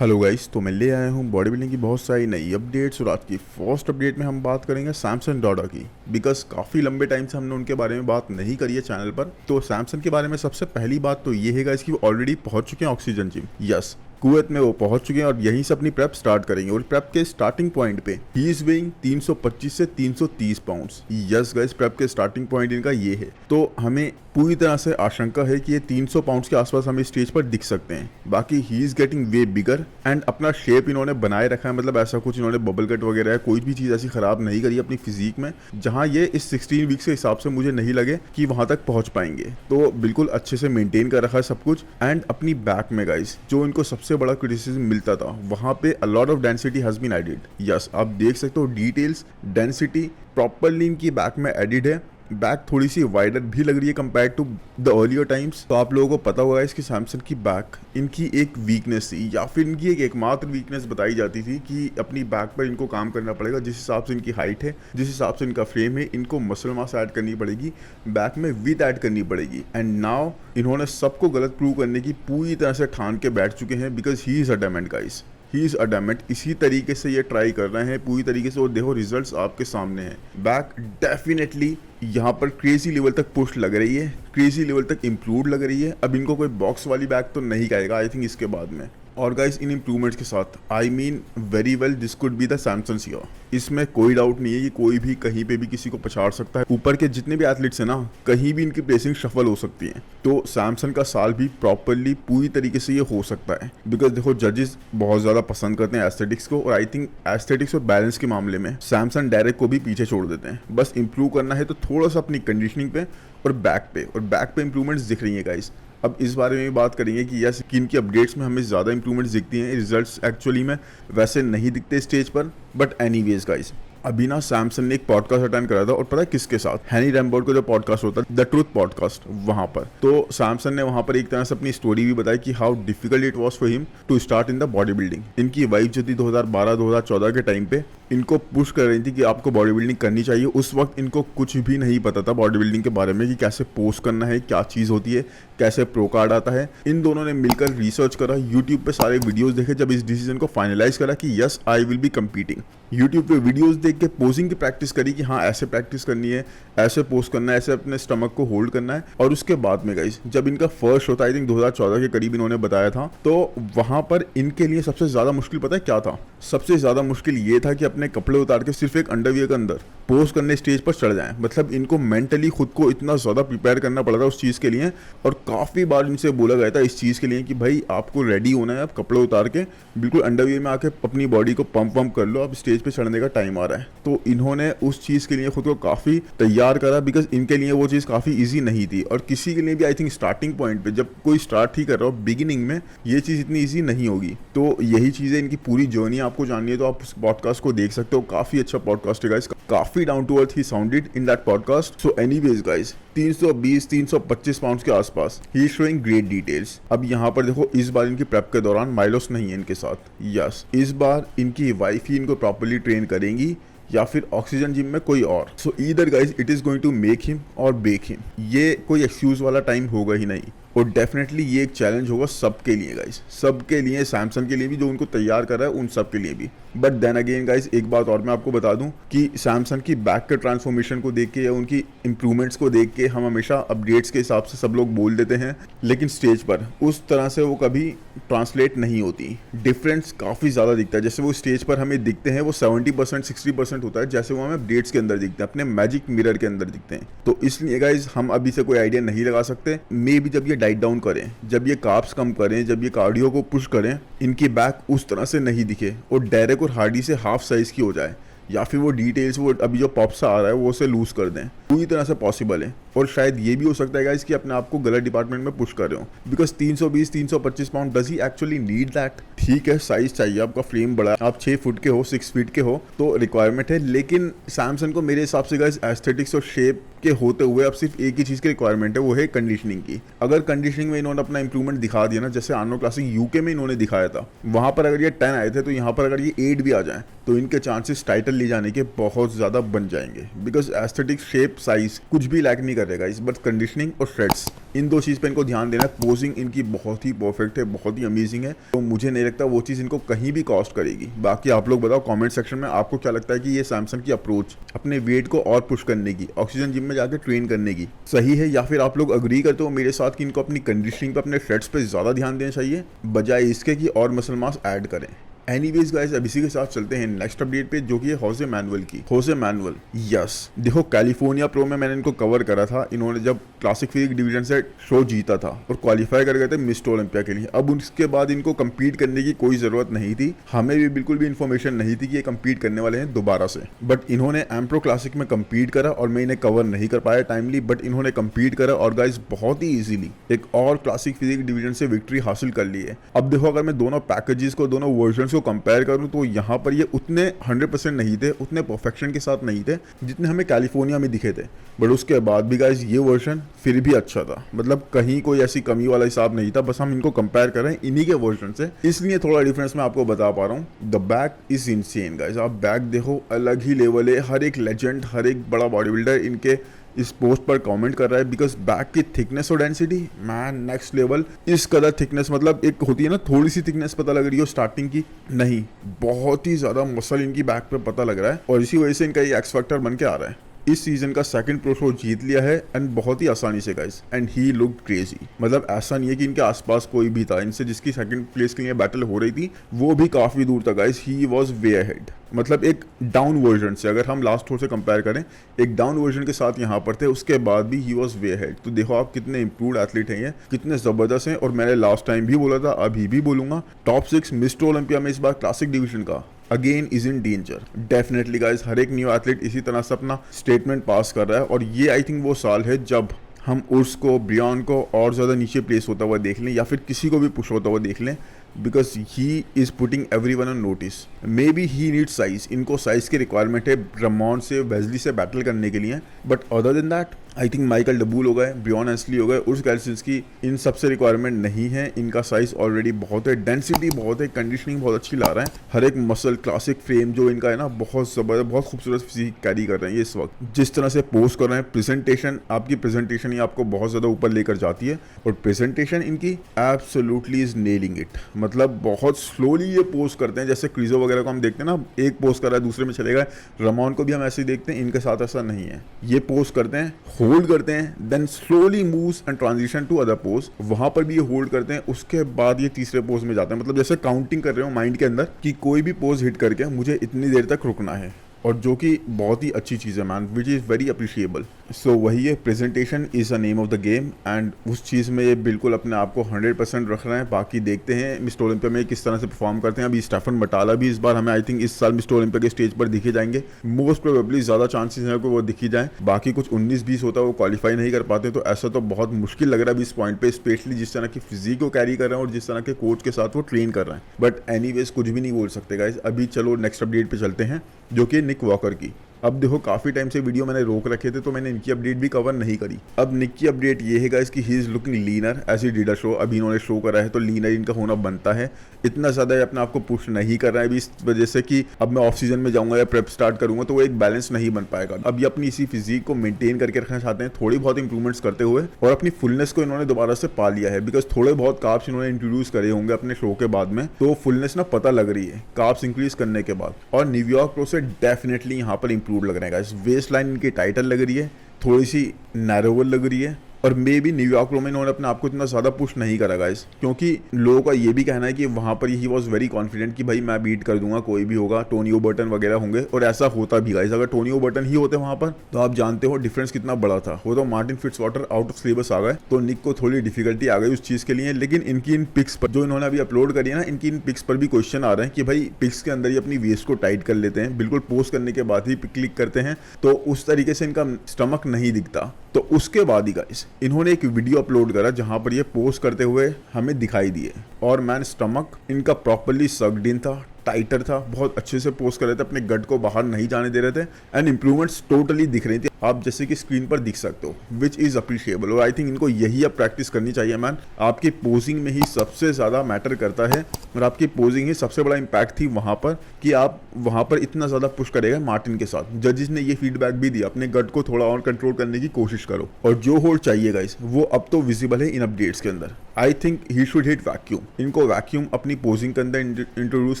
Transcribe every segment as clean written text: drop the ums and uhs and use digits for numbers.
Hello guys, तो मैं ले आया हूँ बॉडी बिल्डिंग की बहुत सारी नई अपडेट्स। और आज की फर्स्ट अपडेट में हम बात करेंगे सैमसन डॉडा की। बिकॉज काफ़ी लंबे टाइम से हमने उनके बारे में बात नहीं करी है चैनल पर। तो सैमसन के बारे में सबसे पहली बात तो ये है गाइस कि वो ऑलरेडी पहुंच चुके हैं ऑक्सीजन जिम। यस, कुवैत में वो पहुंच चुके हैं और यहीं से अपनी प्रेप स्टार्ट करेंगे। और प्रेप के स्टार्टिंग पॉइंट पे ही इज वेइंग 325 से 330 पाउंड्स। यस गाइस, प्रेप के स्टार्टिंग पॉइंट इनका ये है। तो हमें पूरी तरह से आशंका है कि ये 300 पाउंड्स के आसपास हमें स्टेज पर दिख सकते हैं। बाकी he is getting way bigger and अपना शेप इन्होंने बनाए रखा है। मतलब ऐसा कुछ इन्होंने बबल कट वगैरह है, कोई भी चीज़ ऐसी खराब नहीं करी अपनी फिजिक में, जहां ये इस 16 वीक्स के हिसाब से मुझे नहीं लगे कि वहां तक पहुंच पाएंगे। तो बिल्कुल अच्छे से मेंटेन कर रखा है सब कुछ। एंड अपनी बैक में गाइस जो इनको सबसे बड़ा क्रिटिसिज्म मिलता था, वहां पे a lot of density has been added. Yes, आप देख सकते हो डिटेल्स, डेंसिटी प्रॉपरली इनकी बैक में एडिड है। बैक थोड़ी सी वाइडर भी लग रही है compare to the earlier times. तो आप लोगों को पता होगा इसकी सैमसंग की बैक इनकी एक वीकनेस थी, या फिर इनकी एक एकमात्र वीकनेस बताई जाती थी कि अपनी बैक पर इनको काम करना पड़ेगा। जिस हिसाब से इनकी हाइट है, जिस हिसाब से इनका फ्रेम है, इनको मसल मास ऐड करनी पड़ेगी, बैक में विथ ऐड करनी पड़ेगी। एंड नाउ इन्होंने सबको गलत प्रूव करने की पूरी तरह से ठान के बैठ चुके हैं। Because he is adamant guys, he is adamant. इसी तरीके से ये ट्राई कर रहे हैं पूरी तरीके से। और देखो रिजल्ट्स आपके सामने हैं। बैक डेफिनेटली यहाँ पर क्रेजी लेवल तक पुश लग रही है, क्रेजी लेवल तक इम्प्रूव लग रही है। अब इनको कोई बॉक्स वाली बैक तो नहीं कहेगा आई थिंक इसके बाद में। और गाइस इन इम्प्रूवमेंट्स के साथ I mean very well this could be the Samsung year. इसमें कोई डाउट नहीं है कि कोई भी कहीं पे भी किसी को पछाड़ सकता है। ऊपर के जितने भी एथलीट्स हैं ना, कहीं भी इनकी प्लेसिंग शफल हो सकती है। तो सैमसंग का साल भी प्रॉपरली पूरी तरीके से ये हो सकता है। बिकॉज देखो जजेस बहुत ज़्यादा पसंद करते हैं एस्थेटिक्स को, और आई थिंक एस्थेटिक्स और बैलेंस के मामले में सैमसंग डायरेक्ट को भी पीछे छोड़ देते हैं। बस इंप्रूव करना है तो थोड़ा सा अपनी कंडीशनिंग पे और बैक पे इंप्रूवमेंट्स दिख रही हैं गाइस। अब इस बारे में भी बात करेंगे कि यस कि इनकी अपडेट्स में हमें ज़्यादा इंप्रूवमेंट्स दिखती हैं, रिजल्ट्स एक्चुअली में वैसे नहीं दिखते स्टेज पर। बट एनीवेज गाइस, अभी ना सैमसंग ने एक पॉडकास्ट अटेंड करा था, और पता है किसके साथ? हैनी रैमबर्ट का जो पॉडकास्ट होता है द ट्रूथ पॉडकास्ट, वहां पर। तो सैमसंग ने वहां पर एक तरह से अपनी स्टोरी भी बताई कि how difficult it was for him to start in the body building. इनकी वाइफ जो थी 2012-2014 के टाइम पे इनको पुश कर रही थी कि आपको बॉडी बिल्डिंग करनी चाहिए। उस वक्त इनको कुछ भी नहीं पता था बॉडी बिल्डिंग के बारे में कि कैसे पोस्ट करना है, क्या चीज़ होती है, कैसे प्रो कार्ड आता है। इन दोनों ने मिलकर रिसर्च करा, यूट्यूब पे सारे वीडियोस देखे, जब इस डिसीजन को फाइनलाइज करा कि yes I will be competing. YouTube पे वीडियोस देख के पोजिंग की प्रैक्टिस करी कि हाँ ऐसे प्रैक्टिस करनी है, ऐसे पोस्ट करना है, ऐसे अपने स्टमक को होल्ड करना है। और उसके बाद में गाइस जब इनका फर्स्ट शो था, आई थिंक 2014 के करीब इन्होंने बताया था, तो वहां पर इनके लिए सबसे ज़्यादा मुश्किल पता है क्या था? सबसे ज़्यादा मुश्किल ये था कि अपने कपड़े उतार के सिर्फ एक अंडरवियर के अंदर पोस्ट करने स्टेज पर चढ़ जाएं। मतलब इनको मेंटली खुद को इतना ज़्यादा प्रिपेयर करना पड़ा था उस चीज़ के लिए। और काफ़ी बार इनसे बोला गया था इस चीज़ के लिए कि भाई आपको रेडी होना है, आप कपड़े उतार के बिल्कुल अंडरवियर में आके अपनी बॉडी को पंप वम्प कर लो, अब स्टेज पे चढ़ने का टाइम आ रहा है। तो इन्होंने उस चीज़ के लिए खुद को काफ़ी तैयार करा, बिकॉज इनके लिए वो चीज़ काफ़ी ईजी नहीं थी। और किसी के लिए भी आई थिंक स्टार्टिंग पॉइंट पे जब कोई स्टार्ट ही कर रहा हो बिगिनिंग में, ये चीज़ इतनी ईजी नहीं होगी। तो यही चीज़ है, इनकी पूरी जर्नी आपको जाननी है तो आप उस पॉडकास्ट को देख सकते हो। काफ़ी अच्छा पॉडकास्ट है गाइस, काफ़ी डाउन टू अर्थ ही sounded in that podcast. So anyways guys 320-325 pounds के आसपास ही इज शोइंग ग्रेट डिटेल्स। अब यहाँ पर देखो इस बार इनकी प्रेप के दौरान माइलोस नहीं है इनके साथ। यस, इस बार इनकी वाइफ ही इनको प्रॉपर्ली ट्रेन करेंगी या फिर ऑक्सीजन जिम में कोई और। So either guys it is going to make him or break him. ये कोई एक्सक्यूज वाला टाइम होगा ही नहीं। और डेफिनेटली ये एक चैलेंज होगा सबके लिए गाइस, सबके लिए, सैमसंग के लिए भी जो उनको तैयार कर रहा है उन सब के लिए भी। बट देन अगेन गाइस एक बात और मैं आपको बता दूं कि सैमसंग की बैक के ट्रांसफॉर्मेशन को देख के या उनकी इंप्रूवमेंट्स को देख के हम हमेशा अपडेट्स के हिसाब से सब लोग बोल देते हैं, लेकिन स्टेज पर उस तरह से वो कभी ट्रांसलेट नहीं होती। डिफरेंस काफ़ी ज़्यादा दिखता है। जैसे वो स्टेज पर हमें दिखते हैं वो 70% 60% होता है, जैसे वो हमें अपडेट्स के अंदर दिखते हैं, अपने मैजिक मिरर के अंदर दिखते हैं। तो इसलिए गाइज हम अभी से कोई आइडिया नहीं लगा सकते। मे भी जब ये डाइट डाउन करें, जब ये कार्ब्स कम करें, जब ये कार्डियो को पुश करें, इनकी बैक उस तरह से नहीं दिखे और डायरेक्ट और हार्डी से हाफ साइज की हो जाए, या फिर वो डिटेल्स वो अभी जो पॉप सा आ रहा है वो उसे लूज कर दें। पूरी तरह से पॉसिबल है। और शायद ये भी हो सकता है गाइस कि अपने आप को गलत डिपार्टमेंट में पुश कर रहे हो। Because 320-325 pound does he actually need that? ठीक है, साइज चाहिए, आपका फ्रेम बड़ा है, आप 6 फुट के हो, 6 फीट के हो, तो रिक्वायरमेंट है। लेकिन सैमसंग को मेरे हिसाब से गाइस एस्थेटिक्स और शेप के होते हुए अब सिर्फ एक ही चीज़ की रिक्वायरमेंट है, वो है कंडीशनिंग की। अगर कंडीशनिंग में इन्होंने अपना इंप्रूवमेंट दिखा दिया ना, जैसे आर्नो क्लासिक यूके में इन्होंने दिखाया था, वहां पर अगर ये 10 आए थे तो यहाँ पर अगर ये 8 भी आ जाए तो इनके चांसेस टाइटल ले जाने के बहुत ज़्यादा बन जाएंगे। बिकॉज एस्थेटिक्स शेप साइज कुछ भी लैक नहीं करेगा इस, बट कंडीशनिंग और श्रेड्स, इन दो चीज़ पे इनको ध्यान देना है। पोजिंग इनकी बहुत ही परफेक्ट है, बहुत ही अमेजिंग है, तो मुझे नहीं लगता वो चीज़ इनको कहीं भी कॉस्ट करेगी। बाकी आप लोग बताओ कमेंट सेक्शन में आपको क्या लगता है कि ये सैमसंग की अप्रोच अपने वेट को और पुश करने की, ऑक्सीजन जिम में जाकर ट्रेन करने की सही है, या फिर आप लोग अग्री करते हो मेरे साथ कि इनको अपनी कंडीशनिंग पे, अपने श्रेड्स पे ज़्यादा ध्यान देना चाहिए बजाय इसके कि और मसल मास ऐड करें। एनीवेज गाइस, अब इसी के साथ चलते हैं नेक्स्ट अपडेट पे, जो कि है होसे मैनुअल की। होसे मैनुअल, यस, देखो कैलिफोर्निया प्रो में मैंने इनको कवर करा था, इन्होंने जब क्लासिक फिजिक्स डिवीजन से शो जीता था और क्वालिफाई कर गए थे मिस्टर ओलंपिया के लिए। अब उसके बाद इनको कम्पीट करने की कोई ज़रूरत नहीं थी, हमें भी बिल्कुल भी इन्फॉर्मेशन नहीं थी कि ये कम्पीट करने वाले हैं दोबारा से, बट इन्होंने एम्प्रो क्लासिक में कम्पीट करा और मैं इन्हें कवर नहीं कर पाया टाइमली, बट इन्होंने कम्पीट करा और गाइस बहुत ही ईजिली एक और क्लासिक फिजिक्स डिवीजन से विक्ट्री हासिल कर ली है। अब देखो अगर मैं दोनों पैकेजेस को, दोनों वर्जन को कंपेयर करूं तो यहाँ पर ये उतने 100% नहीं थे, उतने परफेक्शन के साथ नहीं थे जितने हमें कैलिफोर्निया में दिखे थे, बट उसके बाद भी गाइस ये वर्जन फिर भी अच्छा था, मतलब कहीं कोई ऐसी कमी वाला हिसाब नहीं था, बस हम इनको कंपेयर कर रहे हैं इन्हीं के वर्जन से, इसलिए थोड़ा डिफरेंस मैं आपको बता पा रहा हूँ। The back is insane guys, आप बैक देखो अलग ही लेवल है, हर एक लेजेंड, हर एक बड़ा बॉडी बिल्डर इनके इस पोस्ट पर कमेंट कर रहा है, बिकॉज बैक की थिकनेस और डेंसिटी मैन नेक्स्ट लेवल। इस कदर थिकनेस, मतलब एक होती है ना थोड़ी सी थिकनेस पता लग रही हो स्टार्टिंग की, नहीं, बहुत ही ज्यादा मसल इनकी बैक पे पता लग रहा है और इसी वजह से इनका ये एक्स फैक्टर बन के आ रहा है। इस सीजन का सेकंड प्रो शो जीत लिया है एंड बहुत ही आसानी से guys, and he look crazy, मतलब ऐसा नहीं है कि इनके आसपास कोई भी था, इनसे जिसकी सेकंड प्लेस के लिए बैटल हो रही थी वो भी काफी दूर था guys, he was way ahead, मतलब एक डाउन वर्जन से, अगर हम लास्ट थोड़े से कंपेयर करें एक डाउन वर्जन के साथ यहाँ पर थे, उसके बाद भी ही वाज वे अहेड। तो देखो आप कितने इंप्रूव्ड एथलीट हैं, ये कितने जबरदस्त हैं, और मैंने लास्ट टाइम भी बोला था, अभी भी बोलूंगा, टॉप 6 मिस्टर ओलंपिया में इस बार क्लासिक डिवीजन का again is in danger. Definitely guys, हर एक न्यू एथलीट इसी तरह से अपना स्टेटमेंट पास कर रहा है, और ये आई थिंक वो साल है जब हम उर्स को, ब्रियन को और ज़्यादा नीचे प्लेस होता हुआ देख लें, या फिर किसी को भी पुश होता हुआ देख लें, because he is putting everyone on notice. May be he need size, इनको साइज की रिक्वायरमेंट है ब्रमॉन से, वेजली से बैटल करने के लिए, but other than that I think Michael डबूल हो गए, ब्रियन एंसली हो गए, उर्स गैल्सिंस्की, इन सबसे रिक्वायरमेंट नहीं है, इनका साइज ऑलरेडी बहुत है, डेंसिटी बहुत है, कंडीशनिंग बहुत अच्छी ला रहा है, हर एक मसल, क्लासिक फ्रेम जो इनका है ना, बहुत जबरदस्त, बहुत खूबसूरत फिजिक कैरी कर रहे हैं ये इस वक्त। जिस तरह से पोस्ट कर रहे हैं, प्रेजेंटेशन, आपकी प्रेजेंटेशन ही आपको बहुत ज़्यादा ऊपर लेकर जाती है, और प्रेजेंटेशन इनकी एब्सोल्युटली इज नेलिंग इट, मतलब बहुत स्लोली ये पोस्ट करते हैं, जैसे क्रीजो वगैरह को हम देखते हैं ना, एक पोस्ट कर रहा है दूसरे में चलेगा, रमॉन को भी हम ऐसे ही देखते हैं, इनके साथ ऐसा नहीं है, ये पोस्ट करते हैं, होल्ड करते हैं, then slowly moves and transition to other pose, वहां पर भी ये होल्ड करते हैं, उसके बाद ये तीसरे पोज में जाते हैं, मतलब जैसे काउंटिंग कर रहे हो माइंड के अंदर कि कोई भी पोज हिट करके मुझे इतनी देर तक रुकना है, और जो कि बहुत ही अच्छी चीज़ है man, which is very appreciable. So वही है, presentation is a name of the game, and उस चीज़ में ये बिल्कुल अपने आप को 100% रख रहे हैं। बाकी देखते हैं मिस्टर ओलंपिया में किस तरह से परफॉर्म करते हैं। अभी स्टेफन बटाला भी इस बार हमें आई थिंक इस साल मिस्टर ओलंपिया के स्टेज पर दिखे जाएंगे, मोस्ट प्रोबेबली ज़्यादा चांसेस हैं कि वो दिखी जाए। बाकी कुछ 19-20 होता है वो क्वालिफाई नहीं कर पाते, तो ऐसा तो बहुत मुश्किल लग रहा है अभी इस पॉइंट पे, स्पेशली जिस तरह की फिजिक को कैरी कर रहे हैं और जिस तरह के कोच के साथ वो ट्रेन कर रहे हैं। बट एनीवेज कुछ भी नहीं बोल सकते गाइस। अभी चलो नेक्स्ट अपडेट पे चलते हैं, जो कि निक वॉकर की। अब देखो काफ़ी टाइम से वीडियो मैंने रोक रखे थे, तो मैंने इनकी अपडेट भी कवर नहीं करी। अब निक की अपडेट ये है गाइस कि he is looking leaner as he did a show. अभी इन्होंने शो करा है तो लीनर इनका होना बनता है। इतना ज़्यादा अपने आप को पुश नहीं कर रहा है अभी, इस वजह से कि अब मैं ऑफ सीजन में जाऊँगा या प्रेप स्टार्ट करूँगा तो वो एक बैलेंस नहीं बन पाएगा। अब ये अपनी इसी फिजिक को मेंटेन करके रखना चाहते हैं, थोड़ी बहुत इंप्रूवमेंट्स करते हुए, और अपनी फुलनेस को इन्होंने दोबारा से पा लिया है, बिकॉज थोड़े बहुत कार्ब्स इन्होंने इंट्रोड्यूस करे होंगे अपने शो के बाद में, तो फुलनेस ना पता लग रही है कार्ब्स इंक्रीज करने के बाद। और न्यूयॉर्क प्रो से डेफिनेटली यहाँ पर इंप्रूव लग रहे हैं। वेस्ट लाइन इनकी टाइटल लग रही है, थोड़ी सी नैरोवर लग रही है, और मे भी न्यूयॉर्क प्रो में इन्होंने अपने आप को इतना ज़्यादा पुश नहीं करा गाइस, क्योंकि लोगों का ये भी कहना है कि वहाँ पर ही वॉज वेरी कॉन्फिडेंट कि भाई मैं बीट कर दूंगा, कोई भी होगा, टोनी ओबर्टन वगैरह होंगे, और ऐसा होता भी गाइस। अगर टोनी ओबर्टन ही होते वहाँ पर तो आप जानते हो डिफरेंस कितना बड़ा था। वो तो मार्टिन फिट्जवाटर आउट ऑफ सिलेबस आ गए, तो निक को थोड़ी डिफिकल्टी आ गई उस चीज़ के लिए। लेकिन इनकी इन पिक्स पर जो इन्होंने अभी अपलोड करी है ना, इनकी इन पिक्स पर भी क्वेश्चन आ रहे हैं कि भाई पिक्स के अंदर ही अपनी वेस्ट को टाइट कर लेते हैं, बिल्कुल पोस्ट करने के बाद ही पिक क्लिक करते हैं, तो उस तरीके से इनका स्टमक नहीं दिखता। तो उसके बाद ही गाइस इन्होंने एक वीडियो अपलोड करा जहां पर ये पोस्ट करते हुए हमें दिखाई दिए, और मैन स्टमक इनका प्रॉपर्ली सक्ड इन था, टाइटर था, बहुत अच्छे से पोज कर रहे थे, अपने गट को बाहर नहीं जाने दे रहे थे एंड इंप्रूवमेंट्स टोटली दिख रही थी, आप जैसे कि स्क्रीन पर दिख सकते हो, विच इज अप्रिशिएबल। और आई थिंक इनको यही अब प्रैक्टिस करनी चाहिए मैन। आपकी पोजिंग में ही सबसे ज़्यादा मैटर करता है और आपकी पोजिंग ही सबसे बड़ा इम्पैक्ट थी वहाँ पर कि आप वहाँ पर इतना ज़्यादा पुश करेगा मार्टिन के साथ। जजेस ने ये फीडबैक भी दिया, अपने गट को थोड़ा और कंट्रोल करने की कोशिश करो और जो होल्ड चाहिए गाइस वो अब तो विजिबल है इन अपडेट्स के अंदर। I think he should hit vacuum, इनको वैक्यूम अपनी पोजिंग के अंदर इंट्रोड्यूस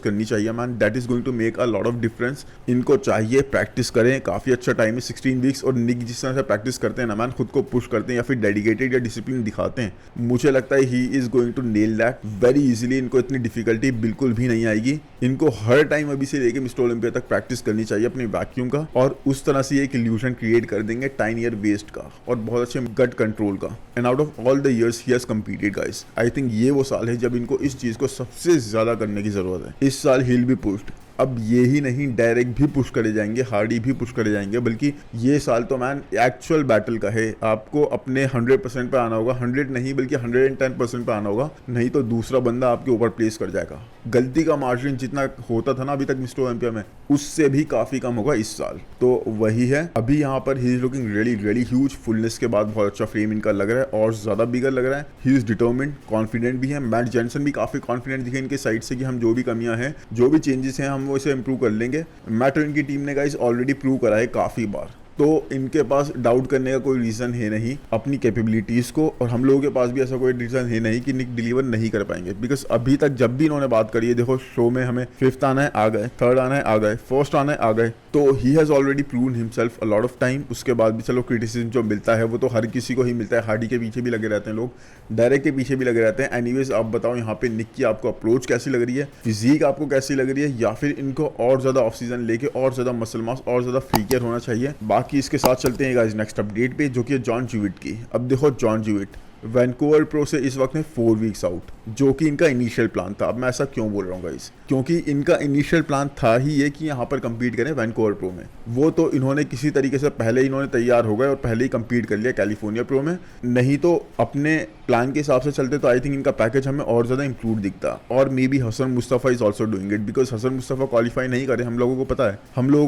करनी चाहिए man, that is going to make a lot of difference. इनको चाहिए प्रैक्टिस करें, काफ़ी अच्छा टाइम है 16 वीक्स, और निक जिस तरह से प्रैक्टिस करते हैं ना मैन, खुद को पुश करते हैं या फिर डेडिकेटेड या डिसिप्लिन दिखाते हैं, मुझे लगता है he is going to nail that very easily. इनको इतनी डिफिकल्टी बिल्कुल भी नहीं आएगी। इनको हर टाइम अभी से लेके मिस्टर ओलंपिया तक प्रैक्टिस करनी चाहिए अपनी वैक्यूम का, और उस तरह से एक इल्यूजन क्रिएट कर देंगे टाइनियर वेस्ट का और बहुत अच्छे गट कंट्रोल का। And out of all the years he has competed guys, I think ये वो साल है जब इनको इस चीज को सबसे ज्यादा करने की जरूरत है। इस साल ही विल बी पुश्ड। अब ये ही नहीं, डायरेक्ट भी पुश करे जाएंगे, हार्डी भी पुश करे जाएंगे, बल्कि ये साल तो मैन एक्चुअल बैटल का है। आपको अपने 100% पे आना होगा, 100 नहीं बल्कि 110% पे आना होगा, नहीं तो दूसरा बंदा आपके ऊपर प्लेस कर जाएगा। गलती का मार्जिन जितना होता था ना अभी तक मिस्टर ओलंपिया में, उससे भी काफी कम होगा इस साल। तो वही है, अभी यहाँ पर he is looking really really huge. Fullness के बाद बहुत अच्छा फ्रेम इनका लग रहा है और ज्यादा बिगर लग रहा है। ही इज डिटर्मिन्ड, कॉन्फिडेंट भी है। मैट जेनसन भी काफी कॉन्फिडेंट दिखे इनके साइड से कि हम जो भी कमियां हैं, जो भी चेंजेस हैं, हम वो इसे इंप्रूव कर लेंगे। मैट और इनकी टीम ने गाइस ऑलरेडी प्रूव करा है काफी बार, तो इनके पास डाउट करने का कोई रीजन है नहीं अपनी कैपेबिलिटीज को, और हम लोगों के पास भी ऐसा कोई रीजन है नहीं कि निक डिलीवर नहीं कर पाएंगे। बिकॉज अभी तक जब भी इन्होंने बात करी है, देखो शो में हमें 5th आना है आ गए, 3rd आना है आ गए, 1st आना है आ गए, तो he has already proven himself a lot of time. उसके बाद भी चलो क्रिटिसिज्म जो मिलता है वो तो हर किसी को ही मिलता है, हार्डी के पीछे भी लगे रहते हैं लोग, डायरेक्ट के पीछे भी लगे रहते हैं। एनीवेज आप बताओ यहाँ पे निक की आपको अप्रोच कैसी लग रही है, फिजिक आपको कैसी लग रही है, या फिर इनको और ज्यादा ऑफ सीजन लेके और ज्यादा मसल मास और ज्यादा फ्रीकियर होना चाहिए। बाकी इसके साथ चलते हैं गाइस नेक्स्ट अपडेट पे, जो कि है जॉन ज्यूविट की। अब देखो जॉन ज्यूविट वैंकूवर प्रो से इस वक्त में 4 वीक्स आउट, जो कि इनका इनिशियल प्लान था। अब मैं ऐसा क्यों बोल रहा हूँ गाइस, क्योंकि इनका इनिशियल प्लान था ही ये कि यहाँ पर compete करें वैंकूवर प्रो में। वो तो इन्होंने किसी तरीके से पहले इन्होंने तैयार हो गए और पहले ही compete कर लिया कैलिफोर्निया प्रो में। नहीं तो अपने प्लान के हिसाब से चलते तो आई थिंक इनका पैकेज हमें और ज़्यादा इंप्रूव दिखता। और maybe Hassan Mostafa is also doing it, because Hassan Mostafa qualify नहीं करे, हम लोगों को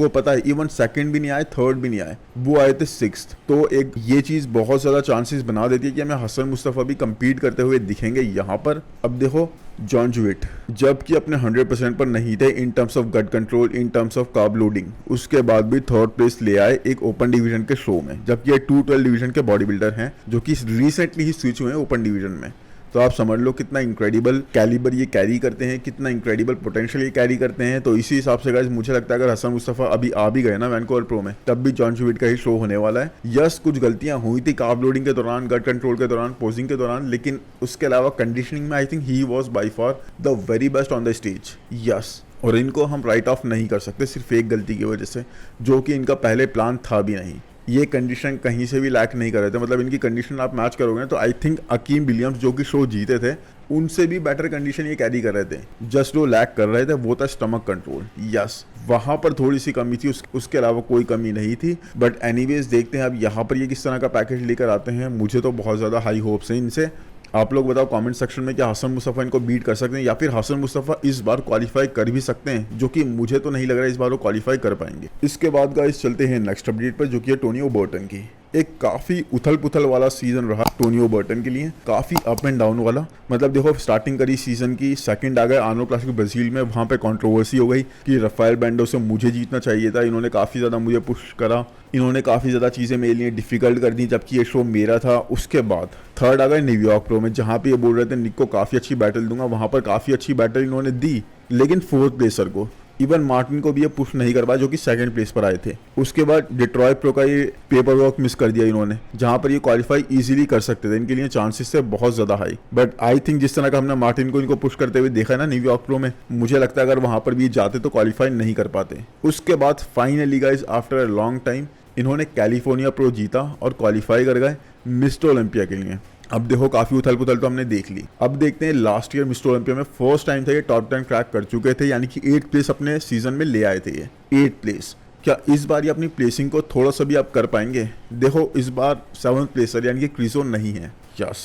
पता है, इवन 2nd भी नहीं आए, 3rd भी नहीं आए, वो आए थे 6th। तो एक ये चीज़ बहुत ज़्यादा चांसेस बना देती है कि हमें हसन मुस्तफ़ा भी compete करते हुए दिखेंगे यहाँ पर। अब देखो जॉन ज्यूविट जबकि अपने 100% पर नहीं थे in terms of gut control, in terms of carb loading, उसके बाद भी 3rd प्लेस ले आए एक ओपन डिवीजन के शो में, जबकि ये 212 डिवीजन के बॉडी बिल्डर हैं जो कि रिसेंटली ही स्विच हुए हैं ओपन डिवीजन में। तो आप समझ लो कितना इंक्रेडिबल कैलिबर ये कैरी करते हैं, कितना इंक्रेडिबल पोटेंशियल ये कैरी करते हैं। तो इसी हिसाब से गाइस मुझे लगता है अगर हसन मुस्तफ़ा अभी आ भी गए ना वैंकूवर प्रो में, तब भी जॉन ज्यूविट का ही शो होने वाला है। यस कुछ गलतियां हुई थी कार्ब लोडिंग के दौरान, गट कंट्रोल के दौरान, पोजिंग के दौरान, लेकिन उसके अलावा कंडीशनिंग में आई think he was by far the very best on the stage. Yes, और इनको हम राइट ऑफ नहीं कर सकते सिर्फ एक गलती की वजह से, जो कि इनका पहले प्लान था भी नहीं। ये कंडीशन कहीं से भी लैक नहीं कर रहे थे, मतलब इनकी कंडीशन आप मैच करोगे तो आई थिंक अकीम विलियम्स जो कि शो जीते थे उनसे भी बेटर कंडीशन ये कैरी कर रहे थे। जस्ट वो लैक कर रहे थे वो था स्टमक कंट्रोल। यस, वहाँ पर थोड़ी सी कमी थी, उसके अलावा कोई कमी नहीं थी। बट एनीवेज देखते हैं अब यहाँ पर ये किस तरह का पैकेज लेकर आते हैं। मुझे तो बहुत ज़्यादा हाई होप्स हैं इनसे। आप लोग बताओ कमेंट सेक्शन में क्या हसन मुस्तफ़ा इनको बीट कर सकते हैं, या फिर हसन मुस्तफ़ा इस बार क्वालिफाई कर भी सकते हैं, जो कि मुझे तो नहीं लग रहा है इस बार वो क्वालिफाई कर पाएंगे। इसके बाद गाइस चलते हैं नेक्स्ट अपडेट पर, जो कि है टोनी बर्टन की। एक काफ़ी उथल पुथल वाला सीजन रहा टोनी बर्टन के लिए, काफ़ी अप एंड डाउन वाला। मतलब देखो स्टार्टिंग करी सीजन की, 2nd आ गए आर्नोल्ड क्लासिक ब्राजील में, वहाँ पे कंट्रोवर्सी हो गई कि राफेल बैंडो से मुझे जीतना चाहिए था, इन्होंने काफ़ी ज़्यादा मुझे पुश करा, इन्होंने काफ़ी ज़्यादा चीज़ें मेरे लिए डिफिकल्ट कर दी, जबकि ये शो मेरा था। उसके बाद 3rd आ गए न्यूयॉर्क प्रो में, जहाँ पे ये बोल रहे थे निक को काफ़ी अच्छी बैटल दूंगा, वहाँ पर काफ़ी अच्छी बैटल इन्होंने दी, लेकिन 4th प्लेसर को, इवन मार्टिन को भी ये पुश नहीं कर पाया जो कि 2nd प्लेस पर आए थे। उसके बाद डिट्रॉयट प्रो का ये पेपर वर्क मिस कर दिया इन्होंने, जहां पर ये क्वालिफाई इजीली कर सकते थे, इनके लिए चांसेस थे बहुत ज्यादा हाई। बट आई थिंक जिस तरह का हमने मार्टिन को इनको पुश करते हुए देखा है ना न्यूयॉर्क प्रो में, मुझे लगता है अगर वहां पर भी जाते तो क्वालिफाई नहीं कर पाते। उसके बाद finally guys after a long time इन्होंने कैलिफोर्निया प्रो जीता और क्वालिफाई कर गए मिस्टर ओलंपिया के लिए। अब देखो काफी उथल पुथल तो हमने देख ली। अब देखते हैं लास्ट ईयर मिस्टर ओलंपिया में फर्स्ट टाइम था ये टॉप 10 क्रैक कर चुके थे, यानी कि 8th प्लेस अपने सीजन में ले आए थे ये 8th प्लेस। क्या इस बार ये अपनी प्लेसिंग को थोड़ा सा भी आप कर पाएंगे? देखो इस बार 7th प्लेसर यानी कि क्रिजो नहीं है। यस,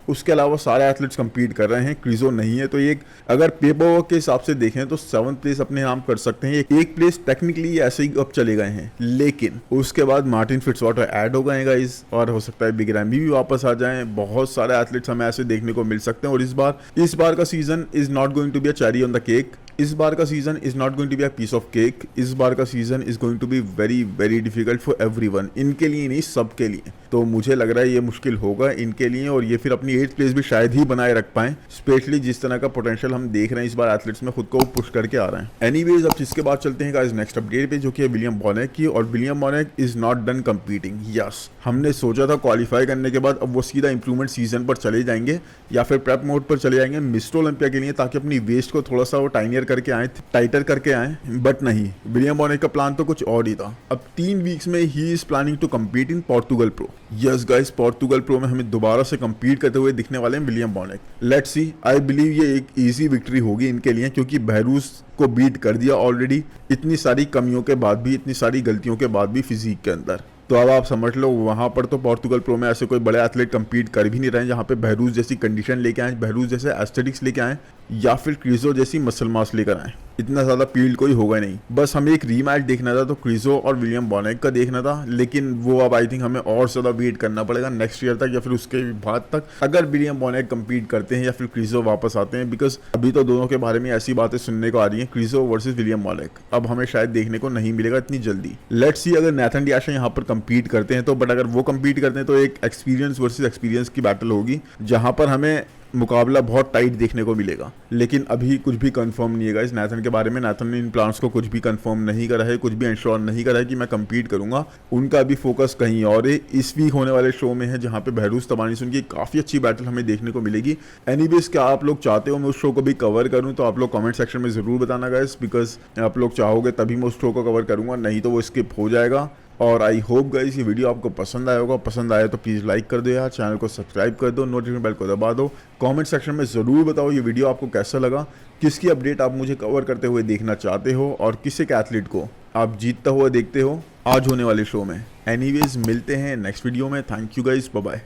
उसके अलावा सारे एथलीट्स कम्पीट कर रहे हैं, क्रिजो नहीं है। तो ये अगर पेपर वर्क के हिसाब से देखें तो 7th प्लेस अपने नाम कर सकते हैं। एक प्लेस टेक्निकली ऐसे ही अब चले गए हैं, लेकिन उसके बाद मार्टिन फिट्जवाटर ऐड हो गए गाइस, और हो सकता है बिग रैमी भी वापस आ जाएं। बहुत सारे एथलीट्स हमें ऐसे देखने को मिल सकते हैं। और इस बार का season is not going to be a cherry on the cake. इस बार का season is not going to be a piece of cake. इस बार का season is going to be very very difficult for everyone, इनके लिए नहीं सबके लिए। तो मुझे लग रहा है ये मुश्किल होगा इनके लिए, और ये फिर अपनी 8th प्लेस भी शायद ही बनाए रख पाएं, स्पेशली जिस तरह का पोटेंशियल हम देख रहे हैं इस बार एथलीट्स में, खुद को पुश करके आ रहे हैं। एनीवेज, अब इसके बाद चलते हैं गाइस नेक्स्ट अपडेट पे, जो कि है विलियम बोनेक की। और William Bonac is not done competing. Yes, हमने सोचा था क्वालिफाई करने के बाद अब वो सीधा इंप्रूवमेंट सीजन पर चले जाएंगे या फिर प्रेप मोड पर चले जाएंगे मिस्टर ओलंपिया के लिए, ताकि अपनी वेस्ट को थोड़ा सा वो टाइटर करके आए, बट नहीं, विलियम बोनेक का प्लान तो कुछ और ही था। अब 3 वीक्स में ही is planning to compete in Portugal pro. Yes guys, Portugal pro में हमें दोबारा से कम्पीट करते हुए दिखने वाले हैं William Bonac. Let's see, I believe ये एक इजी विक्ट्री होगी इनके लिए, क्योंकि बहरूस को बीट कर दिया ऑलरेडी, इतनी सारी कमियों के बाद भी, इतनी सारी गलतियों के बाद भी फिजिक के अंदर। तो अब आप समझ लो, वहां पर तो पोर्टुगल प्रो में ऐसे कोई बड़े एथलीट कम्पीट कर भी नहीं रहे हैं जहां पे बहरूस जैसी कंडीशन लेके आए, बहरूस जैसे एस्थेटिक्स लेके आए, या फिर क्रिजो जैसी मसल मास लेकर आए। इतना ज़्यादा फील्ड कोई होगा नहीं। बस हमें एक रीमैच देखना था, तो क्रिजो और विलियम बोनेक का देखना था, लेकिन वो अब आई थिंक हमें और ज़्यादा वेट करना पड़ेगा नेक्स्ट ईयर तक या फिर उसके बाद तक, अगर विलियम बोनेक कम्पीट करते हैं या फिर क्रिजो वापस आते हैं। बिकॉज अभी तो दोनों के बारे में ऐसी बातें सुनने को आ रही हैं, क्रिजो वर्सेस विलियम बोनेक, अब हमें शायद देखने को नहीं मिलेगा इतनी जल्दी। लेट्स सी, अगर नेथन डियाशा यहाँ पर कम्पीट करते हैं तो, बट अगर वो कम्पीट करते हैं तो एक एक्सपीरियंस वर्सेस एक्सपीरियंस की बैटल होगी, जहाँ पर हमें मुकाबला बहुत टाइट देखने को मिलेगा। लेकिन अभी कुछ भी कंफर्म नहीं है गाइस नेथन के बारे में। नेथन ने इन प्लान्स को कुछ भी कंफर्म नहीं करा है, कुछ भी इंश्योर नहीं करा है कि मैं कंपीट करूंगा। उनका अभी फोकस कहीं और है। इस वीक होने वाले शो में है जहां पे बहरूस तबानी से उनकी काफ़ी अच्छी बैटल हमें देखने को मिलेगी। एनीवेज, क्या आप लोग चाहते हो मैं उस शो को भी कवर करूँ, तो आप लोग कॉमेंट सेक्शन में ज़रूर बताना गाइस, बिकॉज आप लोग चाहोगे तभी मैं उस शो को कवर करूँगा, नहीं तो वो स्किप हो जाएगा। और आई होप गाइस ये वीडियो आपको पसंद आया होगा। पसंद आया तो प्लीज़ लाइक कर दो यार, चैनल को सब्सक्राइब कर दो, नोटिफिकेशन बेल को दबा दो। कमेंट सेक्शन में ज़रूर बताओ ये वीडियो आपको कैसा लगा, किसकी अपडेट आप मुझे कवर करते हुए देखना चाहते हो, और किस एक एथलीट को आप जीतता हुआ देखते हो आज होने वाले शो में। एनीवेज, मिलते हैं नेक्स्ट वीडियो में। Thank you guys, bye bye.